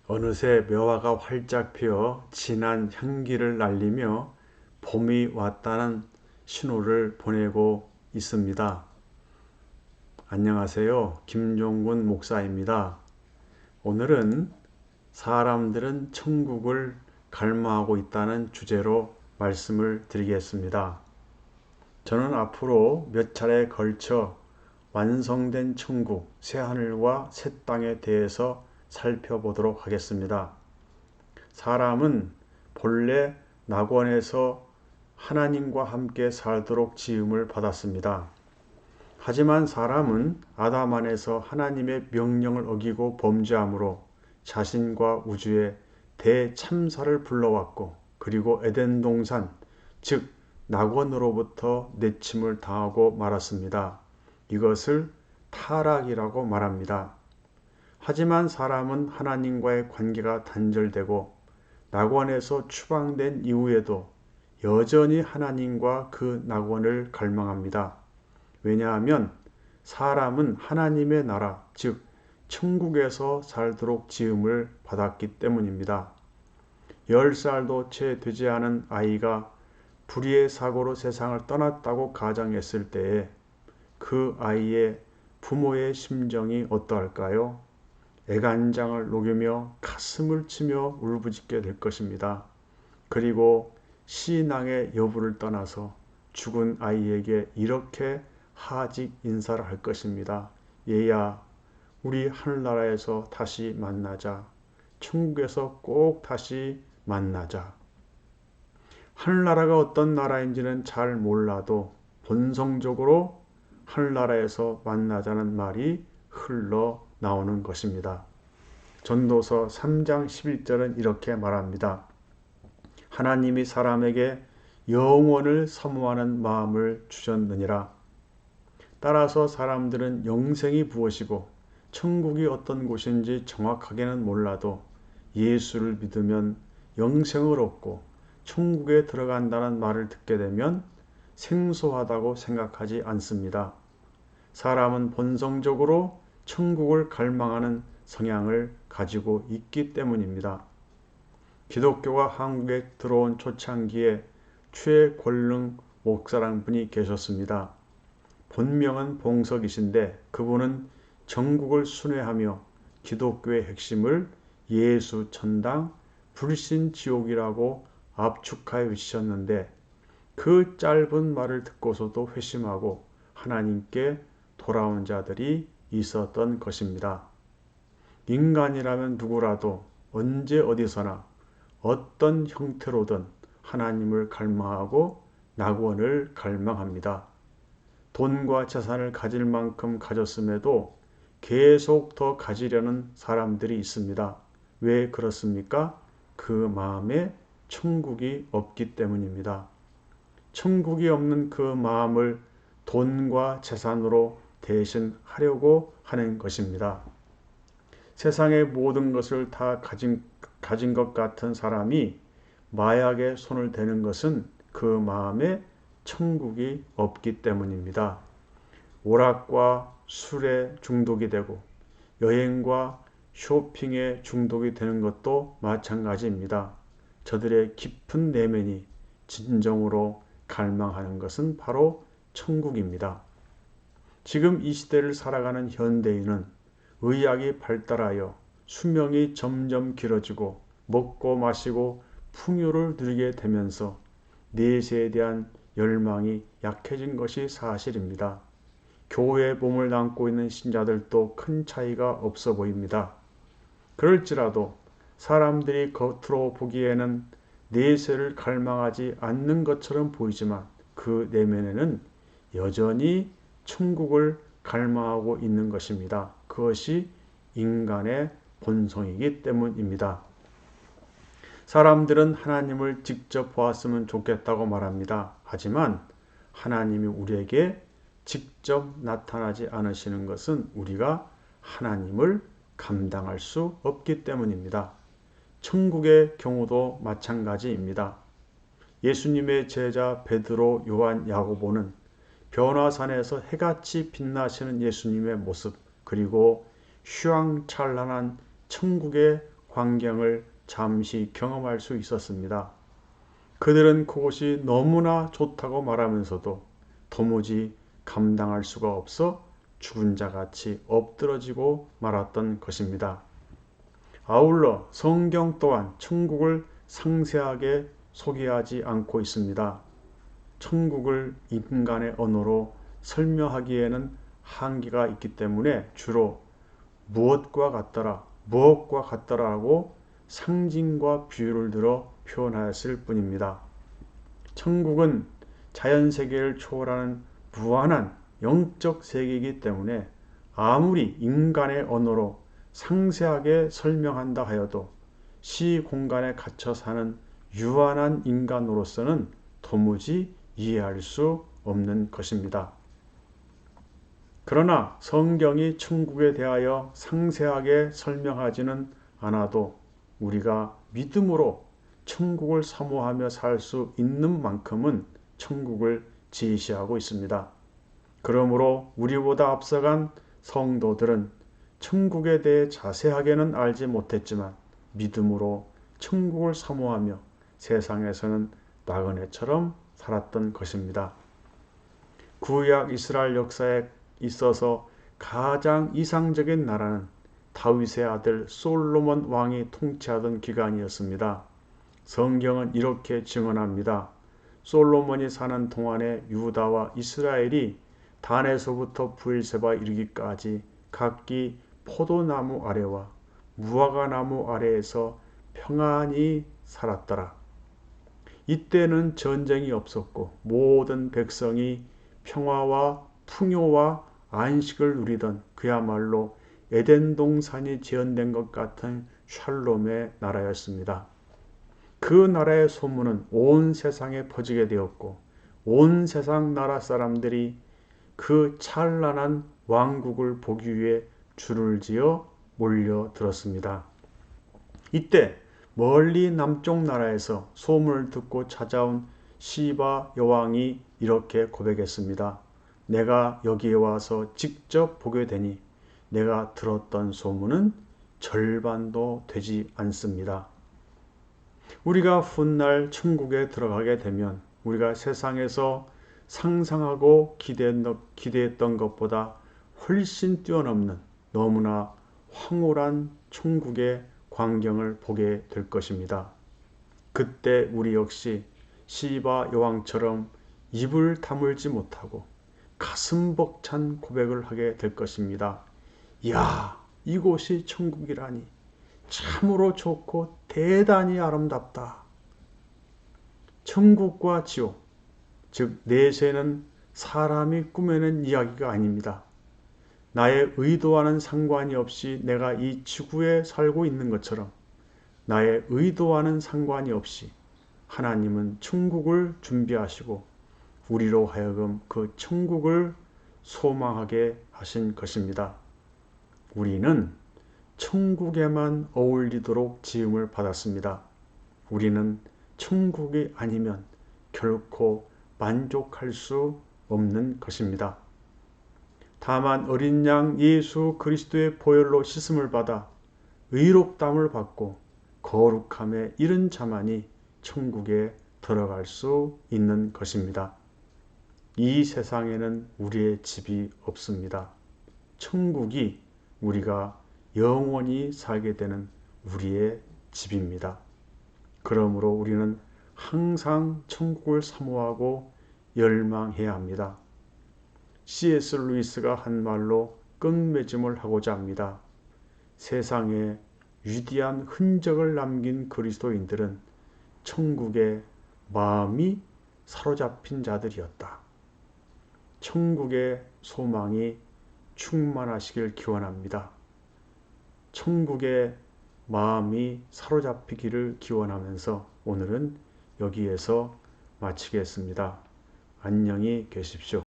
어느새 묘화가 활짝 피어 진한 향기를 날리며 봄이 왔다는 신호를 보내고 있습니다. 안녕하세요. 김종군 목사입니다. 오늘은 사람들은 천국을 갈망하고 있다는 주제로 말씀을 드리겠습니다. 저는 앞으로 몇 차례에 걸쳐 완성된 천국, 새하늘과 새 땅에 대해서 살펴보도록 하겠습니다. 사람은 본래 낙원에서 하나님과 함께 살도록 지음을 받았습니다. 하지만 사람은 아담 안에서 하나님의 명령을 어기고 범죄함으로 자신과 우주에 대참사를 불러왔고, 그리고 에덴 동산, 즉 낙원으로부터 내침을 당하고 말았습니다. 이것을 타락이라고 말합니다. 하지만 사람은 하나님과의 관계가 단절되고 낙원에서 추방된 이후에도 여전히 하나님과 그 낙원을 갈망합니다. 왜냐하면 사람은 하나님의 나라, 즉 천국에서 살도록 지음을 받았기 때문입니다. 10살도 채 되지 않은 아이가 불의의 사고로 세상을 떠났다고 가정했을 때에 그 아이의 부모의 심정이 어떠할까요? 애간장을 녹이며 가슴을 치며 울부짖게 될 것입니다. 그리고 신앙의 여부를 떠나서 죽은 아이에게 이렇게 하직 인사를 할 것입니다. 얘야, 우리 하늘나라에서 다시 만나자. 천국에서 꼭 다시 만나자. 하늘나라가 어떤 나라인지는 잘 몰라도 본성적으로 하늘나라에서 만나자는 말이 흘러나오는 것입니다. 전도서 3장 11절은 이렇게 말합니다. 하나님이 사람에게 영원을 사모하는 마음을 주셨느니라. 따라서 사람들은 영생이 무엇이고 천국이 어떤 곳인지 정확하게는 몰라도 예수를 믿으면 영생을 얻고 천국에 들어간다는 말을 듣게 되면 생소하다고 생각하지 않습니다. 사람은 본성적으로 천국을 갈망하는 성향을 가지고 있기 때문입니다. 기독교가 한국에 들어온 초창기에 최권능 목사라는 분이 계셨습니다. 본명은 봉석이신데 그분은 전국을 순회하며 기독교의 핵심을 예수 천당, 불신 지옥이라고 압축하여 외치셨는데 그 짧은 말을 듣고서도 회심하고 하나님께 돌아온 자들이 있었던 것입니다. 인간이라면 누구라도 언제 어디서나 어떤 형태로든 하나님을 갈망하고 낙원을 갈망합니다. 돈과 재산을 가질 만큼 가졌음에도 계속 더 가지려는 사람들이 있습니다. 왜 그렇습니까? 그 마음에 천국이 없기 때문입니다. 천국이 없는 그 마음을 돈과 재산으로 대신하려고 하는 것입니다. 세상의 모든 것을 다 가진 것 같은 사람이 마약에 손을 대는 것은 그 마음에 천국이 없기 때문입니다. 오락과 술에 중독이 되고 여행과 쇼핑에 중독이 되는 것도 마찬가지입니다. 저들의 깊은 내면이 진정으로 갈망하는 것은 바로 천국입니다. 지금 이 시대를 살아가는 현대인은 의학이 발달하여 수명이 점점 길어지고 먹고 마시고 풍요를 누리게 되면서 내세에 대한 열망이 약해진 것이 사실입니다. 교회의 몸을 담고 있는 신자들도 큰 차이가 없어 보입니다. 그럴지라도 사람들이 겉으로 보기에는 내세를 갈망하지 않는 것처럼 보이지만 그 내면에는 여전히 천국을 갈망하고 있는 것입니다. 그것이 인간의 본성이기 때문입니다. 사람들은 하나님을 직접 보았으면 좋겠다고 말합니다. 하지만 하나님이 우리에게 직접 나타나지 않으시는 것은 우리가 하나님을 감당할 수 없기 때문입니다. 천국의 경우도 마찬가지입니다. 예수님의 제자 베드로, 요한, 야고보는 변화산에서 해같이 빛나시는 예수님의 모습, 그리고 휘황찬란한 천국의 환경을 잠시 경험할 수 있었습니다. 그들은 그곳이 너무나 좋다고 말하면서도 도무지 감당할 수가 없어 죽은 자같이 엎드러지고 말았던 것입니다. 아울러 성경 또한 천국을 상세하게 소개하지 않고 있습니다. 천국을 인간의 언어로 설명하기에는 한계가 있기 때문에 주로 무엇과 같더라라고 상징과 비유를 들어 표현하였을 뿐입니다. 천국은 자연세계를 초월하는 무한한 영적 세계이기 때문에 아무리 인간의 언어로 상세하게 설명한다 하여도 시공간에 갇혀 사는 유한한 인간으로서는 도무지 이해할 수 없는 것입니다. 그러나 성경이 천국에 대하여 상세하게 설명하지는 않아도 우리가 믿음으로 천국을 사모하며 살 수 있는 만큼은 천국을 제시하고 있습니다. 그러므로 우리보다 앞서간 성도들은 천국에 대해 자세하게는 알지 못했지만 믿음으로 천국을 사모하며 세상에서는 나그네처럼 살았던 것입니다. 구약 이스라엘 역사에 있어서 가장 이상적인 나라는 다윗의 아들 솔로몬 왕이 통치하던 기간이었습니다. 성경은 이렇게 증언합니다. 솔로몬이 사는 동안에 유다와 이스라엘이 단에서부터 브엘세바 이르기까지 각기 포도나무 아래와 무화과나무 아래에서 평안히 살았더라. 이때는 전쟁이 없었고 모든 백성이 평화와 풍요와 안식을 누리던 그야말로 에덴 동산이 재현된 것 같은 샬롬의 나라였습니다. 그 나라의 소문은 온 세상에 퍼지게 되었고 온 세상 나라 사람들이 그 찬란한 왕국을 보기 위해 줄을 지어 몰려들었습니다. 이때 멀리 남쪽 나라에서 소문을 듣고 찾아온 시바 여왕이 이렇게 고백했습니다. 내가 여기에 와서 직접 보게 되니 내가 들었던 소문은 절반도 되지 않습니다. 우리가 훗날 천국에 들어가게 되면 우리가 세상에서 상상하고 기대했던 것보다 훨씬 뛰어넘는 너무나 황홀한 천국의 광경을 보게 될 것입니다. 그때 우리 역시 시바 여왕처럼 입을 다물지 못하고 가슴 벅찬 고백을 하게 될 것입니다. 이야, 이곳이 천국이라니 참으로 좋고 대단히 아름답다. 천국과 지옥, 즉 내세는 사람이 꾸며낸 이야기가 아닙니다. 나의 의도와는 상관이 없이 내가 이 지구에 살고 있는 것처럼 나의 의도와는 상관이 없이 하나님은 천국을 준비하시고 우리로 하여금 그 천국을 소망하게 하신 것입니다. 우리는 천국에만 어울리도록 지음을 받았습니다. 우리는 천국이 아니면 결코 만족할 수 없는 것입니다. 다만 어린 양 예수 그리스도의 보혈로 씻음을 받아 의롭다함을 받고 거룩함에 이른 자만이 천국에 들어갈 수 있는 것입니다. 이 세상에는 우리의 집이 없습니다. 천국이 우리가 영원히 살게 되는 우리의 집입니다. 그러므로 우리는 항상 천국을 사모하고 열망해야 합니다. C.S. 루이스가 한 말로 끝맺음을 하고자 합니다. 세상에 위대한 흔적을 남긴 그리스도인들은 천국의 마음이 사로잡힌 자들이었다. 천국의 소망이 충만하시길 기원합니다. 천국의 마음이 사로잡히기를 기원하면서 오늘은 여기에서 마치겠습니다. 안녕히 계십시오.